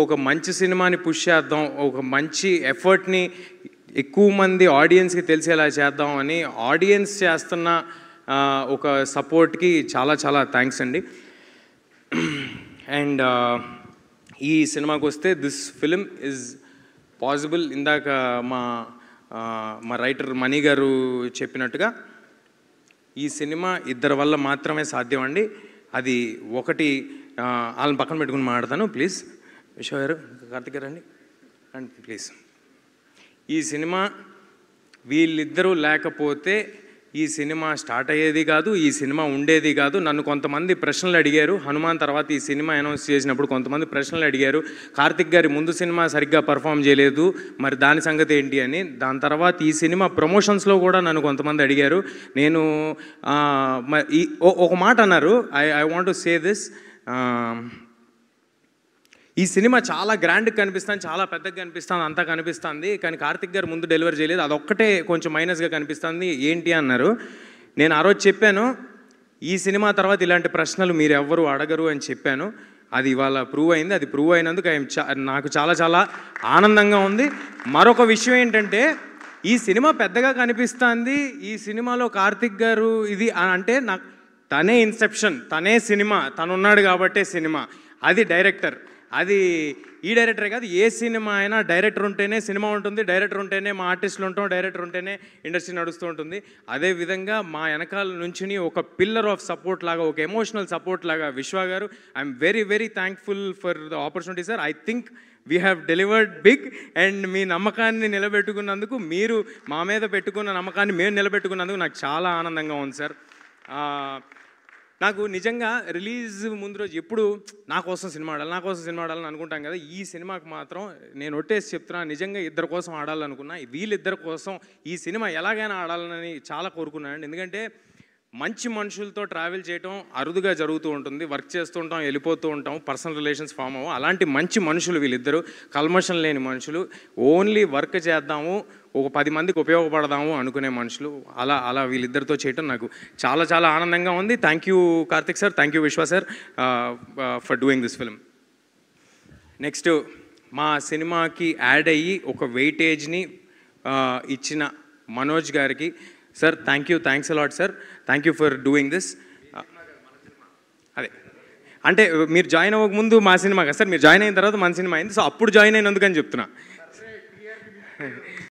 ఒక మంచి సినిమాని పుష్ చేద్దాం, ఒక మంచి ఎఫర్ట్ని ఎక్కువ మంది ఆడియన్స్కి తెలిసేలా చేద్దాం అని ఆడియన్స్ చేస్తున్న ఒక సపోర్ట్కి చాలా చాలా థ్యాంక్స్ అండి. అండ్ ఈ సినిమాకి వస్తే దిస్ ఫిలిం ఈజ్ పాసిబుల్. ఇందాక మా రైటర్ మణి గారు చెప్పినట్టుగా ఈ సినిమా ఇద్దరి వల్ల మాత్రమే సాధ్యం అండి. అది ఒకటి, వాళ్ళని పక్కన పెట్టుకుని మాట్లాడతాను ప్లీజ్. విశ్వ గారు, కార్తిక్ గారు అండి ప్లీజ్. ఈ సినిమా వీళ్ళిద్దరూ లేకపోతే ఈ సినిమా స్టార్ట్ అయ్యేది కాదు, ఈ సినిమా ఉండేది కాదు. నన్ను కొంతమంది ప్రశ్నలు అడిగారు, హనుమాన్ తర్వాత ఈ సినిమా అనౌన్స్ చేసినప్పుడు కొంతమంది ప్రశ్నలు అడిగారు, కార్తిక్ గారి ముందు సినిమా సరిగ్గా పర్ఫామ్ చేయలేదు, మరి దాని సంగతి ఏంటి అని. దాని తర్వాత ఈ సినిమా ప్రమోషన్స్లో కూడా నన్ను కొంతమంది అడిగారు. నేను ఒక మాట అన్నారు, I want to say this. ఈ సినిమా చాలా గ్రాండ్గా కనిపిస్తుంది, చాలా పెద్దగా కనిపిస్తుంది, అంతా కనిపిస్తుంది, కానీ కార్తిక్ గారు ముందు డెలివరీ చేయలేదు, అదొక్కటే కొంచెం మైనస్గా కనిపిస్తుంది ఏంటి అన్నారు. నేను ఆ రోజు చెప్పాను, ఈ సినిమా తర్వాత ఇలాంటి ప్రశ్నలు మీరు ఎవ్వరు అడగరు అని చెప్పాను. అది ఇవాళ ప్రూవ్ అయింది. అది ప్రూవ్ అయినందుకు నాకు చాలా చాలా ఆనందంగా ఉంది. మరొక విషయం ఏంటంటే, ఈ సినిమా పెద్దగా కనిపిస్తుంది, ఈ సినిమాలో కార్తిక్ గారు ఇది అంటే నాకు తనే ఇన్సెప్షన్, తనే సినిమా, తనున్నాడు కాబట్టే సినిమా. అది డైరెక్టర్, అది ఈ డైరెక్టరే కాదు, ఏ సినిమా అయినా డైరెక్టర్ ఉంటేనే సినిమా ఉంటుంది, డైరెక్టర్ ఉంటేనే మా ఆర్టిస్టులు ఉంటాం, డైరెక్టర్ ఉంటేనే ఇండస్ట్రీ నడుస్తూ ఉంటుంది. అదేవిధంగా మా వెనకాల నుంచి ఒక పిల్లర్ ఆఫ్ సపోర్ట్ లాగా, ఒక ఎమోషనల్ సపోర్ట్ లాగా Vishwa garu, I'm very very thankful for the opportunity sir. I think we have delivered big. And మీ నమ్మకాన్ని నిలబెట్టుకున్నందుకు, మీరు మా మీద పెట్టుకున్న నమ్మకాన్ని మేము నిలబెట్టుకున్నందుకు నాకు చాలా ఆనందంగా ఉంది సార్. నాకు నిజంగా రిలీజ్ ముందు రోజు ఎప్పుడు నా కోసం సినిమా ఆడాలని అనుకుంటాం కదా. ఈ సినిమాకి మాత్రం నేను ఒట్టేసి చెప్తున్నా, నిజంగా ఇద్దరి కోసం ఆడాలనుకున్నా. వీళ్ళిద్దరి కోసం ఈ సినిమా ఎలాగైనా ఆడాలని చాలా కోరుకున్నానండి. ఎందుకంటే మంచి మనుషులతో ట్రావెల్ చేయటం అరుదుగా జరుగుతూ ఉంటుంది. వర్క్ చేస్తూ ఉంటాం, వెళ్ళిపోతూ ఉంటాం, పర్సనల్ రిలేషన్స్ ఫామ్ అవ్వం. అలాంటి మంచి మనుషులు వీళ్ళిద్దరూ, కల్మషం లేని మనుషులు, ఓన్లీ వర్క్ చేద్దాము, ఒక 10 మందికి ఉపయోగపడదాము అనుకునే మనుషులు. అలా వీళ్ళిద్దరితో చేయటం నాకు చాలా చాలా ఆనందంగా ఉంది. Thank you Karthik sir, thank you Vishwa sir for doing this film. Next, మా సినిమాకి యాడ్ అయ్యి ఒక వెయిటేజ్ని ఇచ్చిన Manoj garu, sir thanks a lot sir, thank you for doing this. అదే అంటే మీరు జాయిన్ అవ్వక ముందు మా సినిమా కదా సార్, మీరు జాయిన్ అయిన తర్వాత మన సినిమా అయింది, సో అప్పుడు జాయిన్ అయినందుకని చెప్తున్నా.